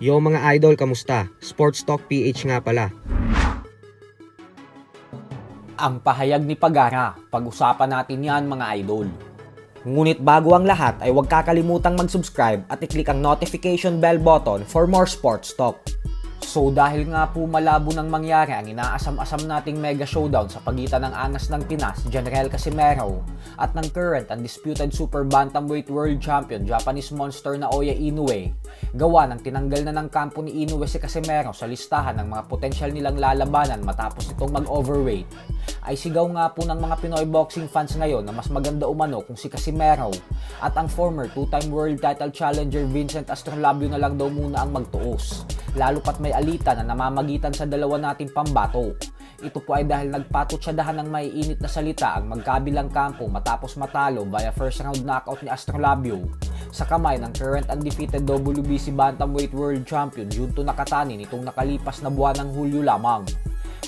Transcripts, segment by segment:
Yo mga idol, kamusta? Sports Talk PH nga pala. Ang pahayag ni Pagara, pag-usapan natin yan mga idol. Ngunit bago ang lahat ay huwag kakalimutang mag-subscribe at i-click ang notification bell button for more sports talk. So dahil nga po malabo nang mangyari ang inaasam-asam nating mega showdown sa pagitan ng angas ng Pinas, General Casimero, at ng current undisputed super bantamweight world champion Japanese monster na Naoya Inoue, gawa ng tinanggal na ng kampo ni Inoue si Casimero sa listahan ng mga potensyal nilang lalabanan matapos itong mag-overweight, ay sigaw nga po ng mga Pinoy boxing fans ngayon na mas maganda umano kung si Casimero at ang former two-time world title challenger Vincent Astrolabio na lang daw muna ang magtuos, lalo pat may alitan na namamagitan sa dalawa nating pambato. Ito po ay dahil nagpatutsadahan ng maiinit na salita ang magkabilang kampo matapos matalo via first round knockout ni Astrolabio sa kamay ng current undefeated WBC Bantamweight World Champion Junto Nakatani nitong nakalipas na buwan ng Hulyo lamang.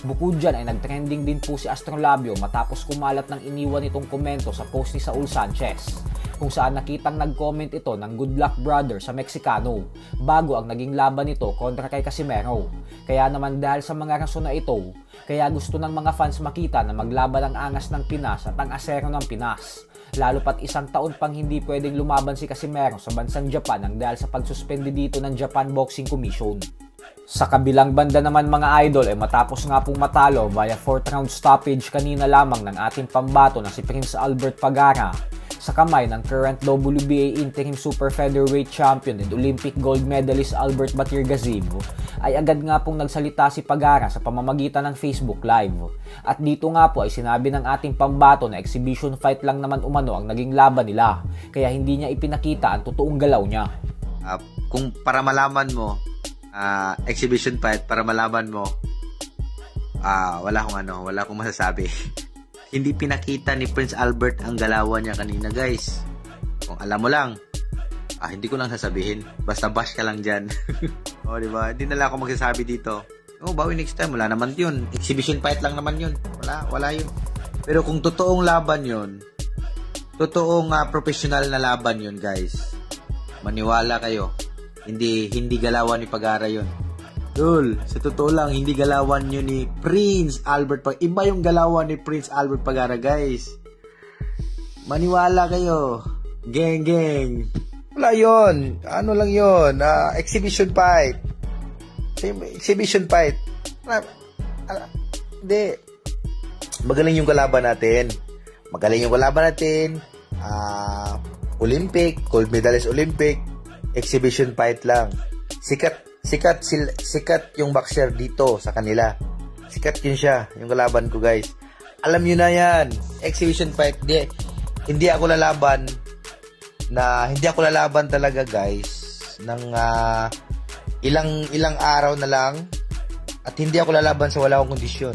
Bukod dyan ay nagtrending din po si Astrolabio matapos kumalat ng iniwan itong komento sa post ni Saul Sanchez, kung saan nakitang nag-comment ito ng good luck brother sa Meksikano bago ang naging laban nito kontra kay Casimero. Kaya naman dahil sa mga rason na ito, kaya gusto ng mga fans makita na maglaban ang angas ng Pinas at ang asero ng Pinas. Lalo pat isang taon pang hindi pwedeng lumaban si Casimero sa bansang Japan nang dahil sa pagsuspende dito ng Japan Boxing Commission. Sa kabilang banda naman mga idol ay matapos nga pong matalo via 4th round stoppage kanina lamang ng ating pambato na si Prince Albert Pagara sa kamay ng current WBA interim super featherweight champion and Olympic gold medalist Albert Batir-Gazib, ay agad nga pong nagsalita si Pagara sa pamamagitan ng Facebook Live. At dito nga po ay sinabi ng ating pambato na exhibition fight lang naman umano ang naging laban nila, kaya hindi niya ipinakita ang totoong galaw niya. Kung para malaman mo, exhibition fight, para malaman mo, wala akong masasabi. Hindi pinakita ni Prince Albert ang galawan niya kanina, guys. Kung alam mo lang, hindi ko lang sasabihin. Basta bash ka lang dyan. O, diba? Hindi na lang ako magsasabi dito. Bawi next time. Wala naman yun. Exhibition fight lang naman yun. Wala yun. Pero kung totoong laban yun, totoong professional na laban yun, guys, maniwala kayo. Hindi galawan ni Pagara yun. Dul, sa totoo lang, hindi galawan yun ni Prince Albert Pagara. Iba yung galawan ni Prince Albert Pagara, guys. Maniwala kayo. Geng. Wala yun. Ano lang yun? Exhibition fight. Exhibition fight. Hindi. Magaling yung kalaban natin. Olympic, gold medalist Olympic. Exhibition fight lang. Sikat yung boxer dito sa kanila. Sikat yun siya, yung kalaban ko, guys. Alam nyo na yan. Exhibition fight. Hindi ako lalaban talaga, guys, ng ilang araw na lang, at hindi ako lalaban sa wala akong kondisyon.